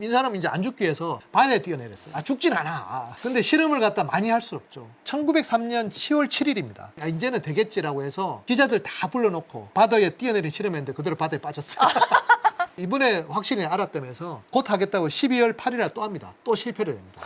이 사람은 이제 안 죽기 위해서 바다에 뛰어내렸어요. 죽진 않아. 근데 실험을 갖다 많이 할 수 없죠. 1903년 10월 7일입니다. 이제는 되겠지라고 해서 기자들 다 불러놓고 바다에 뛰어내린 실험했는데 그대로 바다에 빠졌어요. 이번에 확실히 알았다면서 곧 하겠다고 12월 8일에 또 합니다. 또 실패를 됩니다.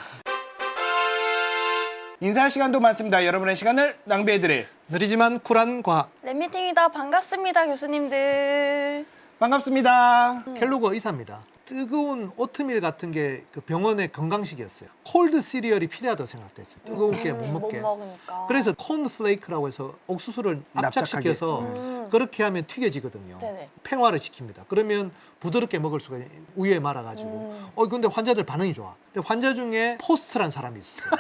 인사할 시간도 많습니다. 여러분의 시간을 낭비해드릴 느리지만 쿨한 과학. 랩미팅이다. 반갑습니다, 교수님들. 반갑습니다. 켈로그 의사입니다. 뜨거운 오트밀 같은 게 그 병원의 건강식이었어요. 콜드 시리얼이 필요하다고 생각됐어요. 뜨겁게 못 먹게. 못 먹으니까. 그래서 콘플레이크라고 해서 옥수수를 압착시켜서 그렇게 하면 튀겨지거든요. 네네. 팽화를 시킵니다. 그러면 부드럽게 먹을 수가 있어요. 우유에 말아가지고. 근데 환자들 반응이 좋아. 근데 환자 중에 포스트란 사람이 있었어요.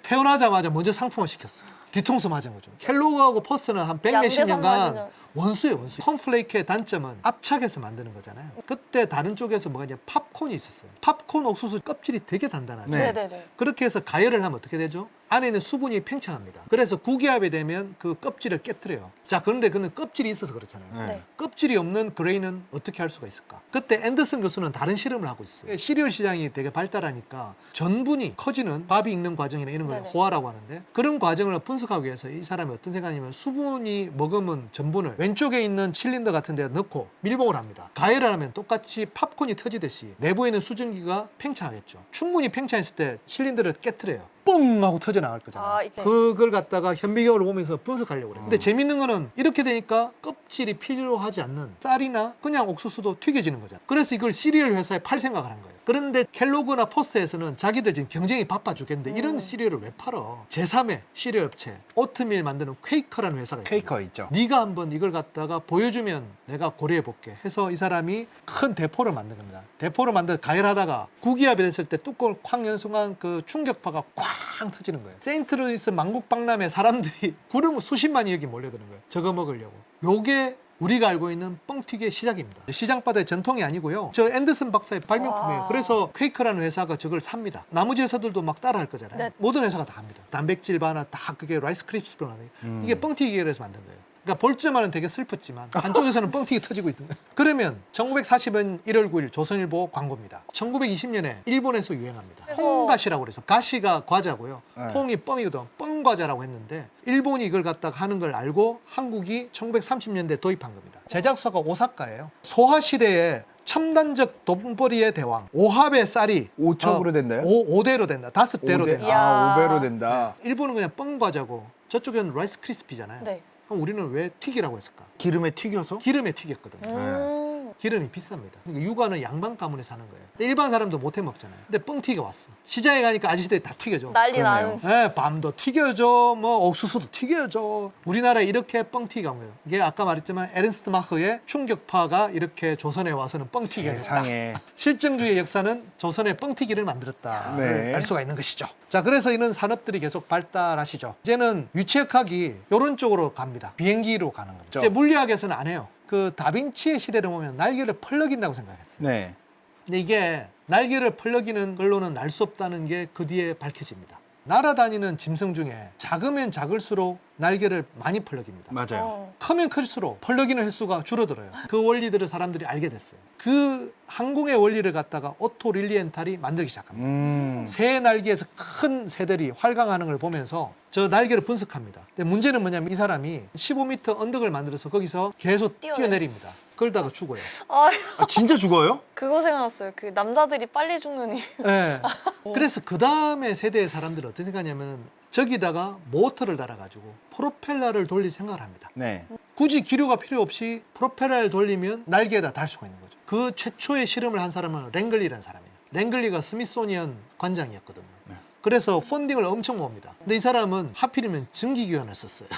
태어나자마자 먼저 상품화 시켰어요. 뒤통수 맞은 거죠. 켈로그하고 포스트는 한 100몇십 년간 원수예요, 원수. 콘플레이크의 단점은 압착해서 만드는 거잖아요. 그때 다른 쪽에서 뭐가 이제 팝콘이 있었어요. 팝콘 옥수수 껍질이 되게 단단하죠. 네. 네네네. 그렇게 해서 가열을 하면 어떻게 되죠? 안에 있는 수분이 팽창합니다. 그래서 구기압이 되면 그 껍질을 깨트려요. 자, 그런데 그는 껍질이 있어서 그렇잖아요. 네. 껍질이 없는 그레인은 어떻게 할 수가 있을까? 그때 앤더슨 교수는 다른 실험을 하고 있어요. 시리얼 시장이 되게 발달하니까 전분이 커지는 밥이 익는 과정이나 이런 걸 네네. 호화라고 하는데 그런 과정을 분석하기 위해서 이 사람이 어떤 생각이냐면 수분이 머금은 전분을 왼쪽에 있는 칠린더 같은 데 넣고 밀봉을 합니다. 가열을 하면 똑같이 팝콘이 터지듯이 내부에 있는 수증기가 팽창하겠죠. 충분히 팽창했을 때 실린더를 깨트려요. 뻥 하고 터져나갈 거잖아요. 이게. 그걸 갖다가 현미경으로 보면서 분석하려고 그래요. 근데 재밌는 거는 이렇게 되니까 껍질이 필요하지 않는 쌀이나 그냥 옥수수도 튀겨지는 거잖아요. 그래서 이걸 시리얼 회사에 팔 생각을 한 거예요. 그런데 켈로그나 포스트에서는 자기들 지금 경쟁이 바빠 죽겠는데 이런 시리얼을 왜 팔어? 제3의 시리얼 업체 오트밀 만드는 퀘이커라는 회사가 있어요. 퀘이커 있죠. 네가 한번 이걸 갖다가 보여주면 내가 고려해 볼게 해서 이 사람이 큰 대포를 만든 겁니다. 대포를 만들어 가열하다가 구기압이 됐을 때 뚜껑을 쾅 여는 순간 그 충격파가 꽝 터지는 거예요. 세인트루이스 만국박람회 사람들이 구름 수십만이 여기 몰려드는 거예요. 저거 먹으려고. 요게 우리가 알고 있는 뻥튀기의 시작입니다. 시장바다의 전통이 아니고요. 저 앤더슨 박사의 발명품이에요. 와. 그래서 퀘이커라는 회사가 저걸 삽니다. 나머지 회사들도 막 따라 할 거잖아요. 네. 모든 회사가 다 합니다. 단백질 바나 다 그게 라이스 크리스프로 하는 이게 뻥튀기를 해서 만든 거예요. 그러니까 볼 때만은 되게 슬펐지만 한쪽에서는 뻥튀기 터지고 있는 거예요. 그러면 1940년 1월 9일 조선일보 광고입니다. 1920년에 일본에서 유행합니다. 그래서- 퐁가시라고 그래서 가시가 과자고요. 네. 퐁이 뻥이거든. 뻥과자라고 했는데 일본이 이걸 갖다가 하는 걸 알고 한국이 1930년대 도입한 겁니다. 제작소가 오사카예요. 소화시대에 첨단적 돈벌이의 대왕 오하베 쌀이 5척으로 됐나요? 5대로 된다. 5대로 된다. 이야. 5배로 된다. 일본은 그냥 뻥과자고 저쪽은 라이스 크리스피잖아요. 네. 그럼 우리는 왜 튀기라고 했을까? 기름에 튀겨서? 기름에 튀겼거든요. 기름이 비쌉니다. 그러니까 육아는 양반 가문에 사는 거예요. 근데 일반 사람도 못 해 먹잖아요. 근데 뻥튀기가 왔어. 시장에 가니까 아저씨들이 다 튀겨줘. 난리 그러네요. 나는. 네, 밤도 튀겨줘, 뭐 옥수수도 튀겨줘. 우리나라에 이렇게 뻥튀기가 온 거예요. 이게 아까 말했지만 에른스트 마흐의 충격파가 이렇게 조선에 와서는 뻥튀기가 됐다. 세상에. 실증주의 역사는 조선의 뻥튀기를 만들었다. 네. 알 수가 있는 것이죠. 자, 그래서 이런 산업들이 계속 발달하시죠. 이제는 유체역학이 이런 쪽으로 갑니다. 비행기로 가는 겁니다. 그렇죠. 이제 물리학에서는 안 해요. 그 다빈치의 시대를 보면 날개를 펄럭인다고 생각했어요. 네. 근데 이게 날개를 펄럭이는 걸로는 날 수 없다는 게 그 뒤에 밝혀집니다. 날아다니는 짐승 중에 작으면 작을수록 날개를 많이 펄럭입니다. 맞아요. 크면 클수록 펄럭이는 횟수가 줄어들어요. 그 원리들을 사람들이 알게 됐어요. 그 항공의 원리를 갖다가 오토 릴리엔탈이 만들기 시작합니다. 새 날개에서 큰 새들이 활강하는 걸 보면서 저 날개를 분석합니다. 근데 문제는 뭐냐면 이 사람이 15m 언덕을 만들어서 거기서 계속 뛰어내립니다. 그러다가 죽어요. 아, 진짜 죽어요? 그거 생각났어요. 그 남자들이 빨리 죽는 이유. 네. 그래서 그 다음에 세대의 사람들은 어떻게 생각하냐면 저기다가 모터를 달아가지고 프로펠러를 돌릴 생각을 합니다. 네. 굳이 기류가 필요 없이 프로펠러를 돌리면 날개에다 달 수가 있는 거죠. 그 최초의 실험을 한 사람은 랭글리라는 사람이에요. 랭글리가 스미소니언 관장이었거든요. 네. 그래서 펀딩을 엄청 모읍니다. 근데 이 사람은 하필이면 증기기관을 썼어요.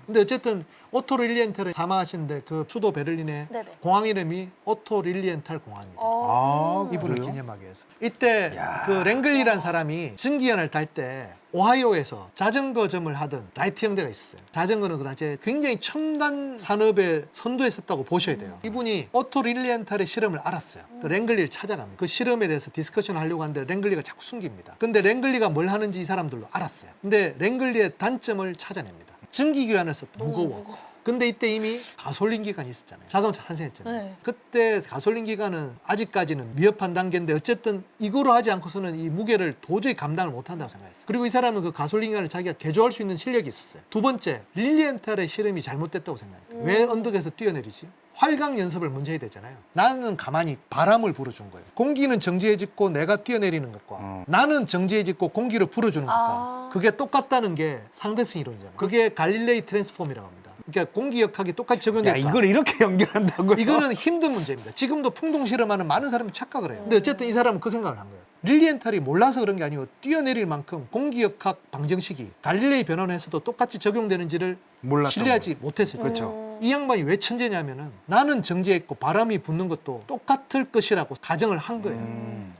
근데 어쨌든 오토 릴리엔탈을 사망하시는데 그 수도 베를린의 네네. 공항 이름이 오토 릴리엔탈 공항입니다. 아, 이분을 그래요? 기념하기 위해서. 이때 야. 그 랭글리라는 사람이 증기관을 탈 때 오하이오에서 자전거점을 하던 라이트 형제가 있었어요. 자전거는 그 당시에 굉장히 첨단 산업에 선도했었다고 보셔야 돼요. 이분이 오토 릴리엔탈의 실험을 알았어요. 그 랭글리를 찾아갑니다. 그 실험에 대해서 디스커션을 하려고 하는데 랭글리가 자꾸 숨깁니다. 근데 랭글리가 뭘 하는지 이 사람들도 알았어요. 근데 랭글리의 단점을 찾아냅니다. 증기기관에서 무거워. 근데 이때 이미 가솔린 기관이 있었잖아요. 자동차 탄생했잖아요. 네. 그때 가솔린 기관은 아직까지는 미흡한 단계인데 어쨌든 이거로 하지 않고서는 이 무게를 도저히 감당을 못한다고 생각했어요. 그리고 이 사람은 그 가솔린 기관을 자기가 개조할 수 있는 실력이 있었어요. 두 번째, 릴리엔탈의 실험이 잘못됐다고 생각해요. 왜 언덕에서 뛰어내리지? 활강 연습을 먼저 해야 되잖아요. 나는 가만히 바람을 불어준 거예요. 공기는 정지해짓고 내가 뛰어내리는 것과 나는 정지해짓고 공기를 불어주는 것과 그게 똑같다는 게 상대성 이론이잖아요. 그게 갈릴레이 트랜스폼이라고 합니다. 그러니까 공기역학이 똑같이 야, 적용됐다. 이걸 이렇게 연결한다고요? 이거는 힘든 문제입니다. 지금도 풍동 실험하는 많은 사람이 착각을 해요. 근데 어쨌든 이 사람은 그 생각을 한 거예요. 릴리엔탈이 몰라서 그런 게 아니고 뛰어내릴 만큼 공기역학 방정식이 갈릴레이 변환에서도 똑같이 적용되는지를 몰랐던 신뢰하지 못했어요. 그렇죠. 이 양반이 왜 천재냐면은 나는 정지했고 바람이 부는 것도 똑같을 것이라고 가정을 한 거예요.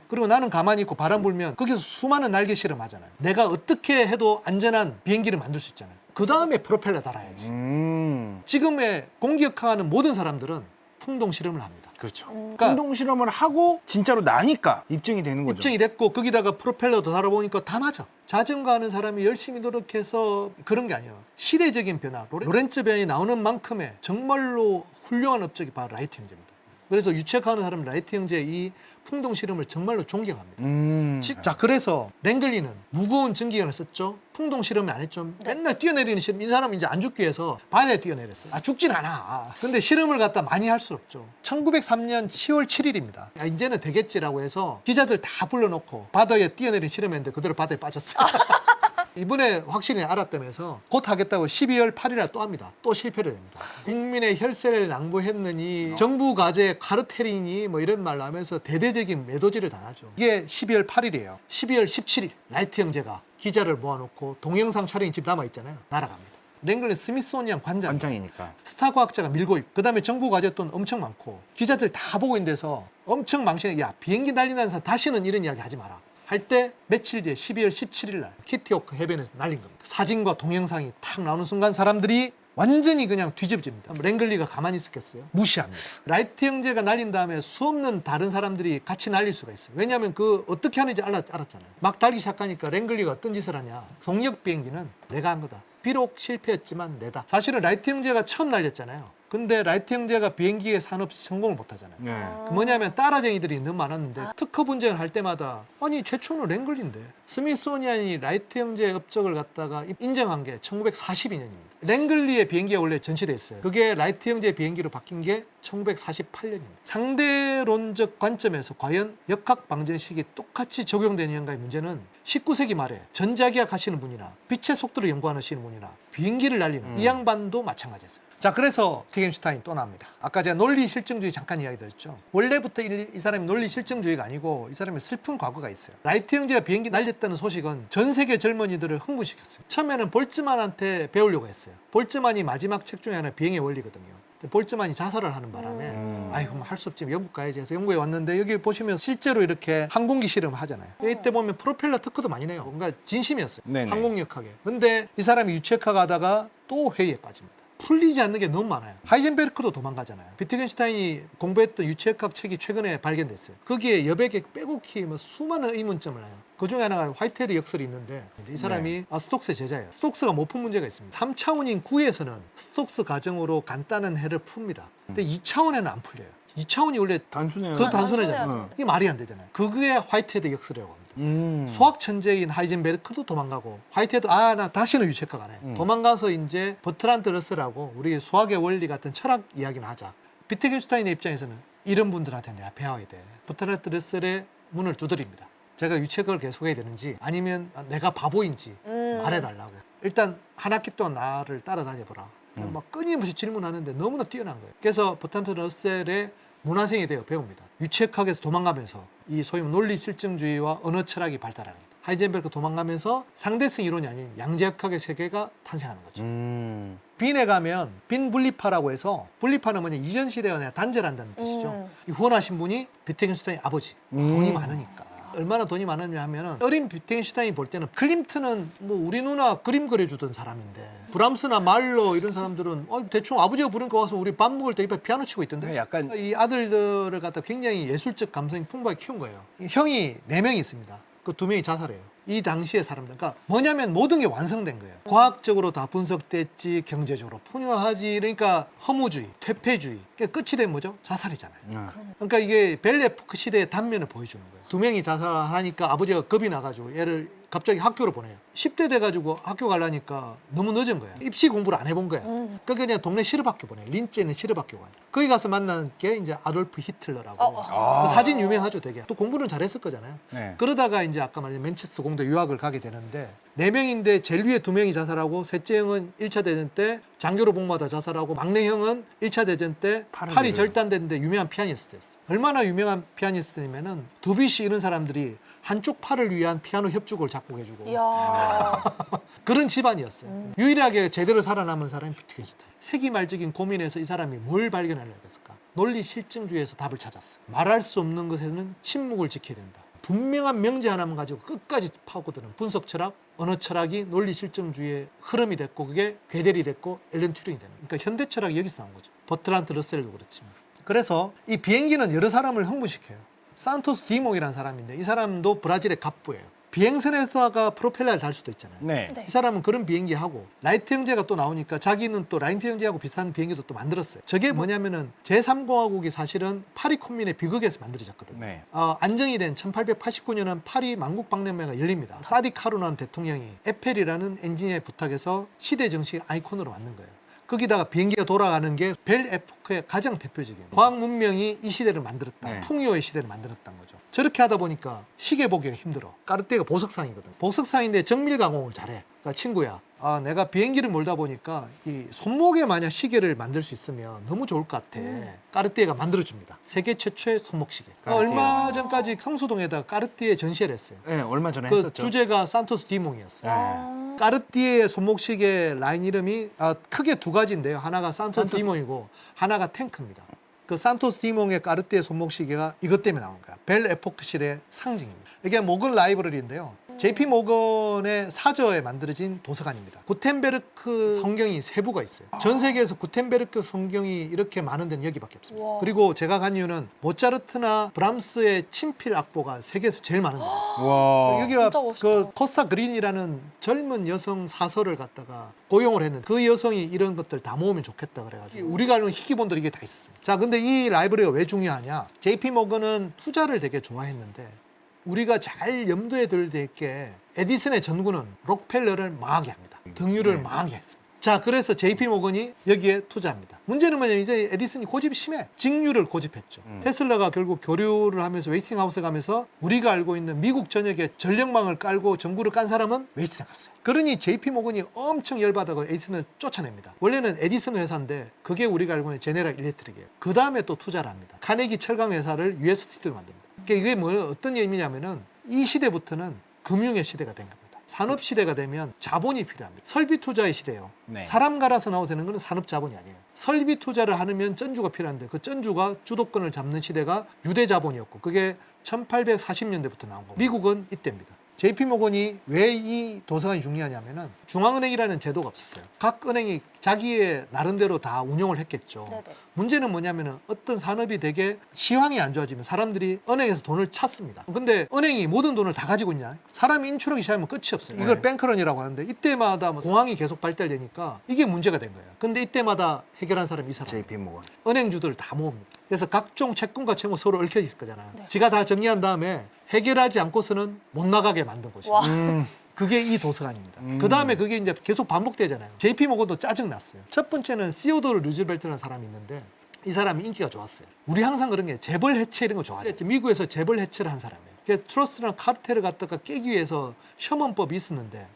그리고 나는 가만히 있고 바람 불면 거기서 수많은 날개 실험하잖아요. 내가 어떻게 해도 안전한 비행기를 만들 수 있잖아요. 그 다음에 프로펠러 달아야지. 지금의 공기역학하는 모든 사람들은 풍동 실험을 합니다. 그렇죠. 그러니까 운동 실험을 하고 진짜로 나니까 입증이 되는 거죠. 입증이 됐고 거기다가 프로펠러도 달아보니까 다 맞아. 자전거 하는 사람이 열심히 노력해서 그런 게 아니에요. 시대적인 변화, 로렌츠 변이 나오는 만큼의 정말로 훌륭한 업적이 바로 라이트 형제입니다. 그래서 유체화하는 사람은 라이트 형제의 이 풍동 실험을 정말로 존경합니다. 자, 그래서 랭글리는 무거운 전기관을 썼죠. 풍동 실험을 안 했죠. 맨날 뛰어내리는 실험. 이 사람은 이제 안 죽기 위해서 바다에 뛰어내렸어요. 죽진 않아. 근데 실험을 갖다 많이 할 수 없죠. 1903년 10월 7일입니다. 이제는 되겠지라고 해서 기자들 다 불러놓고 바다에 뛰어내린 실험했는데 그대로 바다에 빠졌어요. 이번에 확실히 알았다면서 곧 하겠다고 12월 8일에 또 합니다. 또 실패를 됩니다. 국민의 혈세를 낭보했느니 정부 과제 카르텔이니 뭐 이런 말을 하면서 대대적인 매도질을 당하죠. 이게 12월 8일이에요. 12월 17일 라이트 형제가 기자를 모아놓고 동영상 촬영이 집 남아있잖아요. 날아갑니다. 랭글리 스미소니안 관장이니까. 스타 과학자가 밀고 있고 그다음에 정부 과제 돈 엄청 많고 기자들 다 보고 있는 데서 엄청 망신해. 야, 비행기 날리는 사람 다시는 이런 이야기 하지 마라. 할 때 며칠 뒤에 12월 17일 날 키티호크 해변에서 날린 겁니다. 사진과 동영상이 탁 나오는 순간 사람들이 완전히 그냥 뒤집어집니다. 랭글리가 가만히 있었겠어요? 무시합니다. 라이트 형제가 날린 다음에 수없는 다른 사람들이 같이 날릴 수가 있어요. 왜냐하면 그 어떻게 하는지 알았잖아요. 막 달기 시작하니까 랭글리가 어떤 짓을 하냐. 동력 비행기는 내가 한 거다. 비록 실패했지만 내다. 사실은 라이트 형제가 처음 날렸잖아요. 근데 라이트 형제가 비행기에 산없이 성공을 못 하잖아요. 네. 뭐냐면 따라쟁이들이 너무 많았는데 특허 분쟁을 할 때마다 아니 최초는 랭글리인데 스미소니안이 라이트 형제의 업적을 갖다가 인정한 게 1942년입니다. 랭글리의 비행기가 원래 전시돼 있어요. 그게 라이트 형제의 비행기로 바뀐 게 1948년입니다. 상대론적 관점에서 과연 역학 방정식이 똑같이 적용되느냐의 문제는 19세기 말에 전자기학 하시는 분이나 빛의 속도를 연구하시는 분이나 비행기를 날리는 이 양반도 마찬가지였어요. 자, 그래서 티겐슈타인 또 나옵니다. 아까 제가 논리 실증주의 잠깐 이야기 드렸죠. 원래부터 이 사람이 논리 실증주의가 아니고 이 사람이 슬픈 과거가 있어요. 라이트 형제가 비행기 날렸다는 소식은 전 세계 젊은이들을 흥분시켰어요. 처음에는 볼츠만한테 배우려고 했어요. 볼츠만이 마지막 책 중에 하나 비행의 원리거든요. 볼츠만이 자살을 하는 바람에 아이고 할 수 없지 영국 가야지 해서 영국에 왔는데 여기 보시면 실제로 이렇게 항공기 실험을 하잖아요. 이때 보면 프로펠러 특허도 많이 내요. 뭔가 진심이었어요. 네네. 항공역학에. 근데 이 사람이 유체화가 하다가 또 회의에 빠집니다. 풀리지 않는 게 너무 많아요. 하이젠베르크도 도망가잖아요. 비트겐슈타인이 공부했던 유체역학 책이 최근에 발견됐어요. 거기에 여백에 빼곡히 뭐 수많은 의문점을 해요. 그 중에 하나가 화이트헤드 역설이 있는데 이 사람이 스톡스의 제자예요. 스톡스가 못 푼 문제가 있습니다. 3차원인 9에서는 스톡스 가정으로 간단한 해를 풉니다. 근데 2차원에는 안 풀려요. 2차원이 원래 단순해요. 더 단순하잖아요. 단순해야죠. 이게 말이 안 되잖아요. 그게 화이트헤드 역설이라고 합니다. 수학 천재인 하이젠베르크도 도망가고 화이트헤드 나 다시는 유체화가 안 해. 도망가서 이제 버트란드 러셀하고 우리 수학의 원리 같은 철학 이야기는 하자. 비트겐슈타인의 입장에서는 이런 분들한테 내가 배워야 돼. 버트란드 러셀의 문을 두드립니다. 제가 유체학을 계속해야 되는지 아니면 내가 바보인지 말해달라고. 일단 한 학기 동안 나를 따라다녀보라. 막 끊임없이 질문하는데 너무나 뛰어난 거예요. 그래서 버트란드 러셀의 문화생이 되어 배웁니다. 유체학에서 도망가면서 이 소위 논리 실증주의와 언어 철학이 발달하는 겁니다. 하이젠베르크 도망가면서 상대성 이론이 아닌 양자역학의 세계가 탄생하는 거죠. 빈에 가면 빈 분리파라고 해서 분리파는 뭐냐 이전 시대가 그냥 단절한다는 뜻이죠. 이 후원하신 분이 비트겐슈타인 아버지. 돈이 많으니까. 얼마나 돈이 많았냐 하면은 어린 비트겐슈타인이 볼 때는 클림트는 뭐 우리 누나 그림 그려주던 사람인데 브람스나 말러 이런 사람들은 대충 아버지가 부르니까 와서 우리 밥 먹을 때 옆에 피아노 치고 있던데 약간 이 아들들을 갖다 굉장히 예술적 감성이 풍부하게 키운 거예요. 형이 4명이 있습니다. 그 2명이 자살해요. 이 당시의 사람들. 그러니까 뭐냐면 모든 게 완성된 거예요. 과학적으로 다 분석됐지, 경제적으로 풍요하지. 그러니까 허무주의, 퇴폐주의. 그러니까 끝이 된 뭐죠? 자살이잖아요. 그러니까 이게 벨 에포크 시대의 단면을 보여주는 거예요. 두 명이 자살하니까 아버지가 겁이 나가지고 얘를 갑자기 학교로 보내요. 10대 돼가지고 학교 가려니까 너무 늦은 거야. 입시 공부를 안 해본 거야. 그러니까 그냥 동네 실업학교 보내요. 린츠에 있는 실업학교 가요. 거기 가서 만난 게 이제 아돌프 히틀러라고. 그 사진 유명하죠, 되게. 또 공부는 잘했을 거잖아요. 네. 그러다가 이제 아까 말한 맨체스터 공대 유학을 가게 되는데 4명인데 제일 위에 2명이 자살하고 셋째 형은 1차 대전 때 장교로 복무하다 자살하고 막내 형은 1차 대전 때 팔이 절단됐는데 유명한 피아니스트였어. 얼마나 유명한 피아니스트냐면은 드뷔시 이런 사람들이 한쪽 팔을 위한 피아노 협주곡을 작곡해주고 이야. 그런 집안이었어요. 유일하게 제대로 살아남은 사람이 비트겐슈타인. 세기말적인 고민에서 이 사람이 뭘 발견하려고 했을까? 논리 실증주의에서 답을 찾았어. 말할 수 없는 것에는 침묵을 지켜야 된다. 분명한 명제 하나만 가지고 끝까지 파고드는 분석 철학, 언어 철학이 논리 실증주의의 흐름이 됐고 그게 괴델이 됐고 앨런 튜링이 되는 거예요. 그러니까 현대 철학이 여기서 나온 거죠. 버트란트 러셀도 그렇지만. 그래서 이 비행기는 여러 사람을 흥분시켜요. 산토스 디몽이라는 사람인데 이 사람도 브라질의 갑부예요. 비행선에다가 프로펠러를 달 수도 있잖아요. 네. 네. 이 사람은 그런 비행기 하고 라이트 형제가 또 나오니까 자기는 또 라이트 형제하고 비슷한 비행기도 또 만들었어요. 저게 뭐냐면은 제3공화국이 사실은 파리 콤민의 비극에서 만들어졌거든요. 네. 안정이 된 1889년은 파리 만국박람회가 열립니다. 사디 카루난 대통령이 에펠이라는 엔지니어에 부탁해서 시대 정식 아이콘으로 만든 거예요. 거기다가 비행기가 돌아가는 게 벨 에포크의 가장 대표적인 과학 문명이 이 시대를 만들었다. 네. 풍요의 시대를 만들었다는 거죠. 저렇게 하다 보니까 시계 보기가 힘들어. 까르띠에가 보석상이거든. 보석상인데 정밀 가공을 잘해. 그러니까 친구야, 내가 비행기를 몰다 보니까 이 손목에 만약 시계를 만들 수 있으면 너무 좋을 것 같아. 까르띠에가 만들어줍니다. 세계 최초의 손목 시계. 얼마 전까지 성수동에다 까르띠에 전시회를 했어요. 네, 얼마 전에 그 했었죠. 주제가 산토스 디몽이었어요. 네. 까르띠에의 손목시계 라인 이름이 크게 두 가지인데요. 하나가 산토스 디몽이고 하나가 탱크입니다. 그 산토스 디몽의 까르띠에 손목시계가 이것 때문에 나온 거야. 벨 에포크 시대의 상징입니다. 이게 모건 라이브러리인데요. JP 모건의 사저에 만들어진 도서관입니다. 구텐베르크 성경이 3부가 있어요. 전 세계에서 구텐베르크 성경이 이렇게 많은 데는 여기밖에 없습니다. 우와. 그리고 제가 간 이유는 모차르트나 브람스의 친필 악보가 세계에서 제일 많은 데예요. 와. 여기가 진짜 멋있다. 그 코스타 그린이라는 젊은 여성 사서를 갖다가 고용을 했는데 그 여성이 이런 것들 다 모으면 좋겠다 그래가지고 우리가 알고 있는 희귀본들 이게 다 있습니다. 자, 근데 이 라이브러리가 왜 중요하냐? JP 모건은 투자를 되게 좋아했는데 우리가 잘 염두에 둘 게 에디슨의 전구는 록펠러를 망하게 합니다. 등유를 네. 망하게 했습니다. 자, 그래서 JP 모건이 여기에 투자합니다. 문제는 뭐냐면 이제 에디슨이 고집이 심해. 직류를 고집했죠. 테슬라가 결국 교류를 하면서 웨이스팅하우스에 가면서 우리가 알고 있는 미국 전역에 전력망을 깔고 전구를 깐 사람은 웨이스팅하우스예요. 그러니 JP 모건이 엄청 열받아서 에디슨을 쫓아냅니다. 원래는 에디슨 회사인데 그게 우리가 알고 있는 제네럴 일렉트릭이에요. 그 다음에 또 투자를 합니다. 카네기 철강 회사를 US 스틸로 만듭니다. 그러니까 이게 어떤 의미냐면은 이 시대부터는 금융의 시대가 된 겁니다. 산업 시대가 되면 자본이 필요합니다. 설비 투자의 시대예요. 네. 사람 갈아서 나오는 건 산업 자본이 아니에요. 설비 투자를 하면 전주가 필요한데 그 전주가 주도권을 잡는 시대가 유대 자본이었고 그게 1840년대부터 나온 겁니다. 미국은 이때입니다. JP 모건이 왜 이 도서관이 중요하냐면은 중앙은행이라는 제도가 없었어요. 각 은행이 자기의 나름대로 다 운영을 했겠죠. 네네. 문제는 뭐냐면은 어떤 산업이 되게 시황이 안 좋아지면 사람들이 은행에서 돈을 찾습니다. 근데 은행이 모든 돈을 다 가지고 있냐? 사람이 인출하기 시작하면 끝이 없어요. 이걸 네. 뱅크런이라고 하는데 이때마다 뭐 공항이 계속 발달되니까 이게 문제가 된 거예요. 근데 이때마다 해결한 사람이 이 사람. JP 모건. 은행주들을 다 모읍니다. 그래서 각종 채권과 채무 서로 얽혀 있을 거잖아요. 네. 지가 다 정리한 다음에 해결하지 않고서는 못 나가게 만든 곳이에요. 와. 그게 이 도서관입니다. 그 다음에 그게 이제 계속 반복되잖아요. JP 모건도 짜증났어요. 첫 번째는 시오도르 루즈벨트라는 사람이 있는데 이 사람이 인기가 좋았어요. 우리 항상 그런 게 재벌 해체 이런 거 좋아해요. 미국에서 재벌 해체를 한 사람이에요. 그래서 트러스트랑 카르텔을 갖다가 깨기 위해서 셔먼법이 있었는데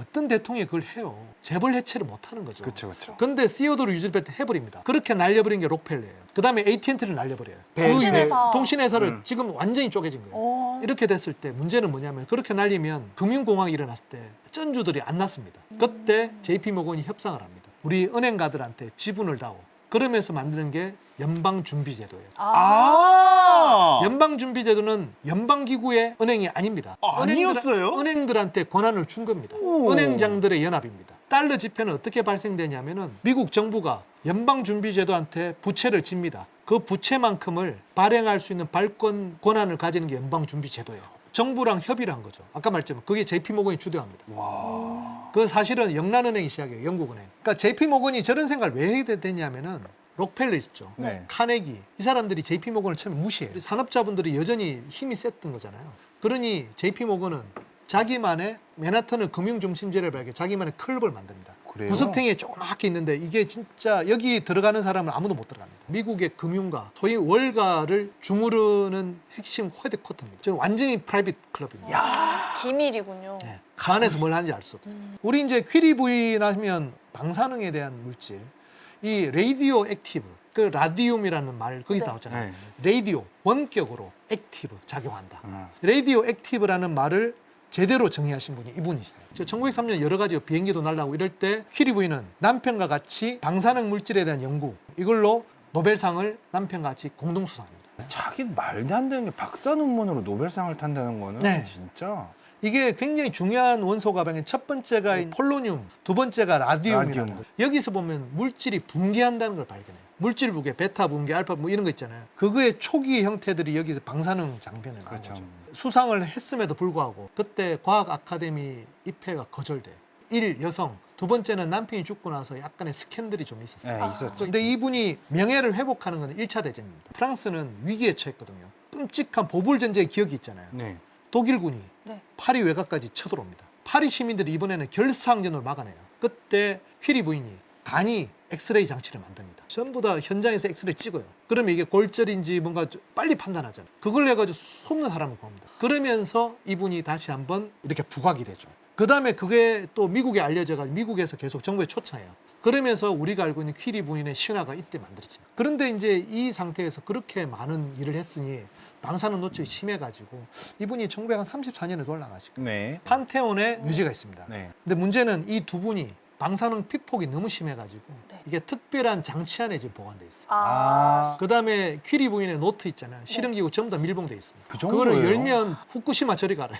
어떤 대통령이 그걸 해요. 재벌 해체를 못 하는 거죠. 그렇죠, 그렇죠. 근데 시오도르 루즈벨트 해버립니다. 그렇게 날려버린 게 록펠러예요. 그 다음에 AT&T를 날려버려요. 통신회사. 통신회사를 지금 완전히 쪼개진 거예요. 오. 이렇게 됐을 때 문제는 뭐냐면 그렇게 날리면 금융공황이 일어났을 때 전주들이 안 났습니다. 그때 JP 모건이 협상을 합니다. 우리 은행가들한테 지분을 다오. 그러면서 만드는 게 연방준비제도예요. 연방준비제도는 연방기구의 은행이 아닙니다. 아니었어요? 은행들한테 권한을 준 겁니다. 오. 은행장들의 연합입니다. 달러 지폐는 어떻게 발생되냐면은 미국 정부가 연방준비제도한테 부채를 집니다. 그 부채만큼을 발행할 수 있는 발권 권한을 가지는 게 연방준비제도예요. 정부랑 협의를 한 거죠. 아까 말했지만 그게 JP모건이 주도합니다. 와. 그 사실은 영란은행이 시작이에요. 영국은행. 그러니까 JP모건이 저런 생각을 왜 하게 됐냐면은 록펠러 있었죠. 네. 카네기. 이 사람들이 JP모건을 처음에 무시해요. 산업자분들이 여전히 힘이 셌던 거잖아요. 그러니 JP모건은 자기만의 맨하탄을 금융중심지를 발견 자기만의 클럽을 만듭니다. 그래요? 구석탱이에 조그맣게 있는데 이게 진짜 여기 들어가는 사람은 아무도 못 들어갑니다. 미국의 금융가, 소위 월가를 주무르는 핵심 헤드쿼터입니다. 지금 완전히 프라이빗 클럽입니다. 비밀이군요. 네. 그 안에서 뭘 하는지 알 수 없어요. 우리 이제 퀴리 부인하면 방사능에 대한 물질, 이 레이디오 액티브, 그 라디움이라는 말 거기서 네. 나왔잖아요. 네. 레이디오, 원격으로 액티브, 작용한다. 아. 레이디오 액티브라는 말을 제대로 정의하신 분이 이분이세요. 1903년 여러 가지 비행기도 날라오고 이럴 때 퀴리 부인은 남편과 같이 방사능 물질에 대한 연구, 이걸로 노벨상을 남편과 같이 공동 수상합니다. 자기 말도 안 되는 게 박사 논문으로 노벨상을 탄다는 거는 네. 진짜. 이게 굉장히 중요한 원소 가방의 첫 번째가 폴로늄, 두 번째가 라디움이라는 라디움. 거예요. 여기서 보면 물질이 붕괴한다는 걸 발견해요. 물질 붕괴, 베타 붕괴, 알파 뭐 이런 거 있잖아요. 그거의 초기 형태들이 여기서 방사능 장편에 나온 그렇죠. 거죠. 수상을 했음에도 불구하고 그때 과학 아카데미 입회가 거절돼요. 여성. 두 번째는 남편이 죽고 나서 약간의 스캔들이 좀 있었어요. 네, 있었죠. 근데 이분이 명예를 회복하는 건 1차 대전입니다. 프랑스는 위기에 처했거든요. 끔찍한 보불 전쟁의 기억이 있잖아요. 네. 독일군이 네. 파리 외곽까지 쳐들어옵니다. 파리 시민들이 이번에는 결사항전을 막아내요. 그때 퀴리 부인이 간이 엑스레이 장치를 만듭니다. 전부 다 현장에서 엑스레이 찍어요. 그러면 이게 골절인지 뭔가 빨리 판단하잖아요. 그걸 해가지고 숨는 사람을 구합니다. 그러면서 이분이 다시 한번 이렇게 부각이 되죠. 그 다음에 그게 또 미국에 알려져가지고 미국에서 계속 정부에 초청해요. 그러면서 우리가 알고 있는 퀴리 부인의 신화가 이때 만들어집니다. 그런데 이제 이 상태에서 그렇게 많은 일을 했으니 방사능 노출이 심해가지고 이분이 1934년에 돌아가시고 네. 판테온에 묘지가 있습니다. 네. 근데 문제는 이 두 분이 방사능 피폭이 너무 심해가지고 네. 이게 특별한 장치 안에 지금 보관돼 있어요. 아. 그 다음에 퀴리 부인의 노트 있잖아요. 실험기구 전부 다 밀봉돼 있습니다. 그 정도예요? 그거를 열면 후쿠시마 저리 가래.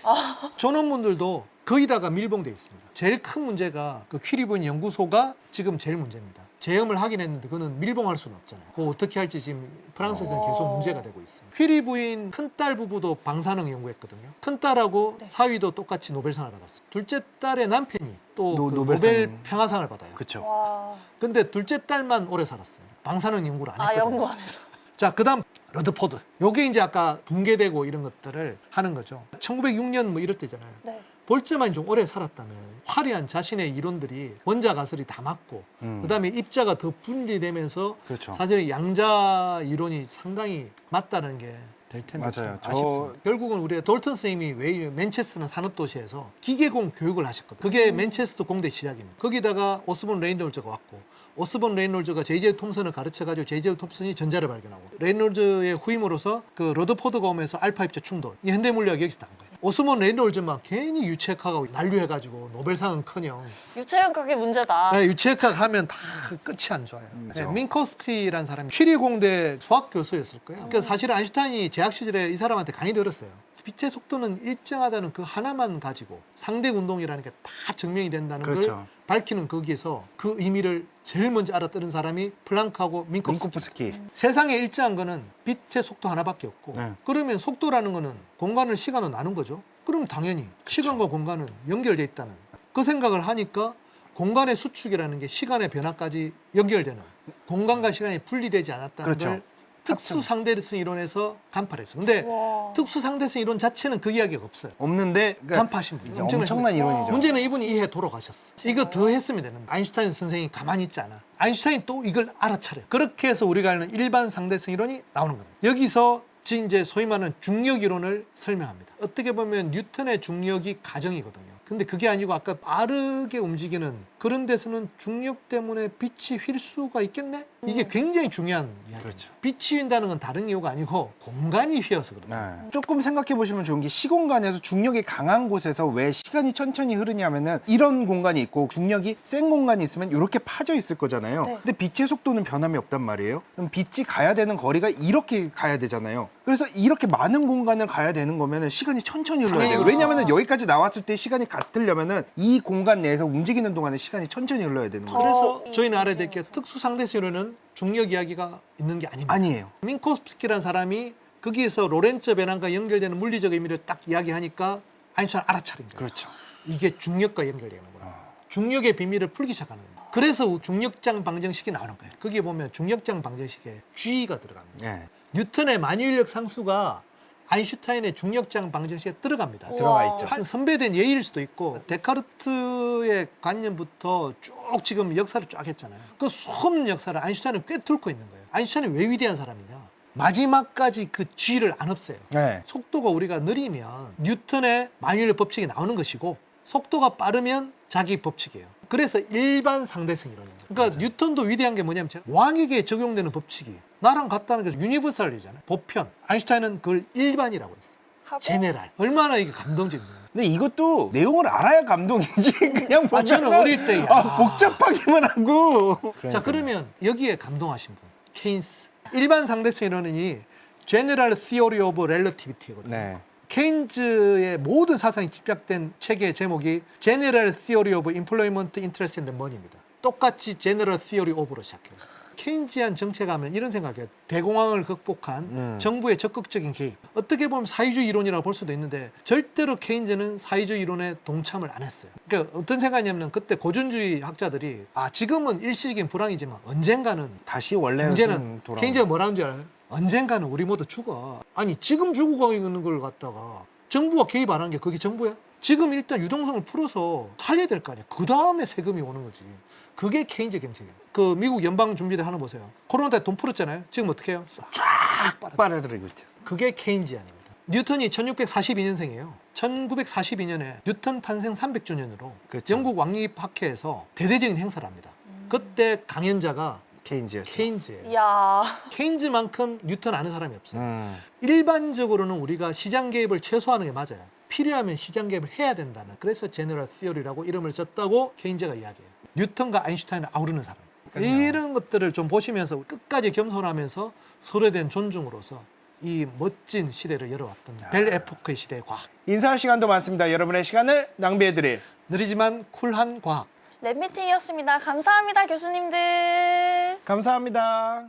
전원문들도 거의 다가 밀봉돼 있습니다. 제일 큰 문제가 그 퀴리 부인 연구소가 지금 제일 문제입니다. 제음을 하긴 했는데 그거는 밀봉할 수는 없잖아요. 그거 어떻게 할지 지금 프랑스에서는 계속 문제가 되고 있습니다. 퀴리 부인 큰딸 부부도 방사능 연구했거든요. 큰딸하고 네. 사위도 똑같이 노벨상을 받았습니다. 둘째 딸의 남편이 또 그 노벨상. 노벨 평화상을 받아요. 그렇죠. 와. 근데 둘째 딸만 오래 살았어요. 방사능 연구를 안 아, 했거든요. 연구 안 해서. 자, 그다음 러드포드. 요게 이제 아까 붕괴되고 이런 것들을 하는 거죠. 1906년 뭐 이럴 때잖아요. 네. 볼트만이 좀 오래 살았다면 화려한 자신의 이론들이 원자 가설이 다 맞고 그다음에 입자가 더 분리되면서 그렇죠. 사실 양자 이론이 상당히 맞다는 게 될 텐데 맞아요. 참 아쉽습니다. 결국은 우리가 돌턴 선생님이 왜 맨체스터는 산업도시에서 기계공 교육을 하셨거든요. 그게 맨체스터 공대 시작입니다. 거기다가 오스본 레이놀즈가 왔고 오스본 레이놀즈가 제이제 톰슨을 가르쳐가지고 제이제 톰슨이 전자를 발견하고 레이놀즈의 후임으로서 그 러드포드가 오면서 알파 입자 충돌 이 현대물리학이 여기서 나온 거예요. 오스본 레이놀즈만 괜히 유체학하고 난류해가지고 노벨상은커녕 유체형 그게 문제다. 네, 유체학학 하면 다 끝이 안 좋아요. 그렇죠. 민코스키라는 사람이 퀴리 공대 수학 교수였을 거예요. 그러니까 사실 아인슈타인이 재학 시절에 이 사람한테 강의 들었어요. 빛의 속도는 일정하다는 그 하나만 가지고 상대 운동이라는 게 다 증명이 된다는 걸 그렇죠. 밝히는 거기에서 그 의미를 제일 먼저 알아들은 사람이 플랑크하고 민코프스키. 민코프스키. 세상에 일정한 거는 빛의 속도 하나밖에 없고 네. 그러면 속도라는 거는 공간을 시간으로 나눈 거죠. 그럼 당연히 시간과 공간은 연결돼 있다는 그 생각을 하니까 공간의 수축이라는 게 시간의 변화까지 연결되는 공간과 시간이 분리되지 않았다는 그렇죠. 걸 특수 상대성 이론에서 간파했어요. 근데 와. 특수 상대성 이론 자체는 그 이야기가 없어요. 없는데 그러니까 간파하신 분이 이제 엄청난 이론이죠. 문제는 이분이 이해 돌아가셨어. 이거 더 했으면 되는데 아인슈타인 선생이 가만히 있지 않아. 아인슈타인 또 이걸 알아차려요. 그렇게 해서 우리가 아는 일반 상대성 이론이 나오는 겁니다. 여기서 지금 이제 소위 말하는 중력 이론을 설명합니다. 어떻게 보면 뉴턴의 중력이 가정이거든요. 근데 그게 아니고 아까 빠르게 움직이는 그런 데서는 중력 때문에 빛이 휠 수가 있겠네? 이게 굉장히 중요한 이야기입니다. 그렇죠. 빛이 휜다는 건 다른 이유가 아니고 공간이 휘어서 그렇다. 네. 조금 생각해 보시면 좋은 게 시공간에서 중력이 강한 곳에서 왜 시간이 천천히 흐르냐면은 이런 공간이 있고 중력이 센 공간이 있으면 이렇게 파져 있을 거잖아요. 네. 근데 빛의 속도는 변함이 없단 말이에요. 그럼 빛이 가야 되는 거리가 이렇게 가야 되잖아요. 그래서 이렇게 많은 공간을 가야 되는 거면은 시간이 천천히 흘러야 돼요. 당연히 왜냐면은 여기까지 나왔을 때 시간이 같으려면은 이 공간 내에서 움직이는 동안에 시간이 천천히 흘러야 되는 거예요. 그래서 이 저희는 알아야 될 문제인 게 특수 상대성 이론은 중력 이야기가 있는 게 아닙니다. 아니에요. 민코스키라는 사람이 거기에서 로렌츠 변환과 연결되는 물리적 의미를 딱 이야기하니까 아인슈타인 알아차린 거예요. 그렇죠. 이게 중력과 연결되는 거예요. 중력의 비밀을 풀기 시작하는 거예요. 그래서 중력장 방정식이 나오는 거예요. 거기에 보면 중력장 방정식에 G가 들어갑니다. 네. 뉴턴의 만유인력 상수가 아인슈타인의 중력장 방정식에 들어갑니다. 우와. 들어가 있죠. 선배된 예일 수도 있고 데카르트의 관념부터 쭉 지금 역사를 쫙 했잖아요. 그 수없는 역사를 아인슈타인은 꿰뚫고 있는 거예요. 아인슈타인이 왜 위대한 사람이냐? 마지막까지 그 G를 안 없애요. 네. 속도가 우리가 느리면 뉴턴의 만유인력 법칙이 나오는 것이고 속도가 빠르면 자기 법칙이에요. 그래서 일반 상대성 이론입니다. 그러니까 뉴턴도 위대한 게 뭐냐면 왕에게 적용되는 법칙이 나랑 같다는 게 유니버설이잖아요. 보편. 아인슈타인은 그걸 일반이라고 했어요. 하고 제네랄. 얼마나 이게 감동적이에요. 근데 이것도 내용을 알아야 감동이지. 그냥 보면 저는 어릴 때 복잡하기만 하고. 자, 그러면 여기에 감동하신 분. 케인스. 일반 상대성 이론이 General Theory of Relativity거든요. 네. 케인즈의 모든 사상이 집약된 책의 제목이 General Theory of Employment Interest and Money입니다. 똑같이 General Theory of로 시작해요. 케인지안 정책하면 이런 생각이에요. 대공황을 극복한 정부의 적극적인 개입. 어떻게 보면 사회주의 이론이라고 볼 수도 있는데 절대로 케인즈는 사회주의 이론에 동참을 안 했어요. 그러니까 어떤 생각이냐면 그때 고전주의 학자들이 지금은 일시적인 불황이지만 언젠가는 다시 원래 경제는 케인즈가 뭐라는 줄 알아요? 언젠가는 우리 모두 죽어. 아니 지금 죽어가고 있는 걸 갖다가 정부가 개입 안 한 게 그게 정부야? 지금 일단 유동성을 풀어서 살려야 될 거 아니야. 그 다음에 세금이 오는 거지. 그게 케인즈 정책이에요. 그 미국 연방준비대 하나 보세요. 코로나 때 돈 풀었잖아요. 지금 어떻게 해요? 쫙 빨아들이고 있죠. 그게 케인지안입니다. 뉴턴이 1642년생이에요. 1942년에 뉴턴 탄생 300주년으로 그렇죠. 영국 왕립학회에서 대대적인 행사를 합니다. 그때 강연자가 케인즈였죠. 케인즈예요. 이야. 케인즈만큼 뉴턴 아는 사람이 없어요. 일반적으로는 우리가 시장 개입을 최소화하는 게 맞아요. 필요하면 시장 개입을 해야 된다는. 그래서 제너럴 시어리라고 이름을 썼다고 케인즈가 이야기해요. 뉴턴과 아인슈타인을 아우르는 사람. 이런 것들을 좀 보시면서 끝까지 겸손하면서 서로에 대한 존중으로서 이 멋진 시대를 열어왔던 벨 에포크의 시대의 과학. 인사할 시간도 많습니다. 여러분의 시간을 낭비해드릴 느리지만 쿨한 과학. 랩미팅이었습니다. 감사합니다, 교수님들. 감사합니다.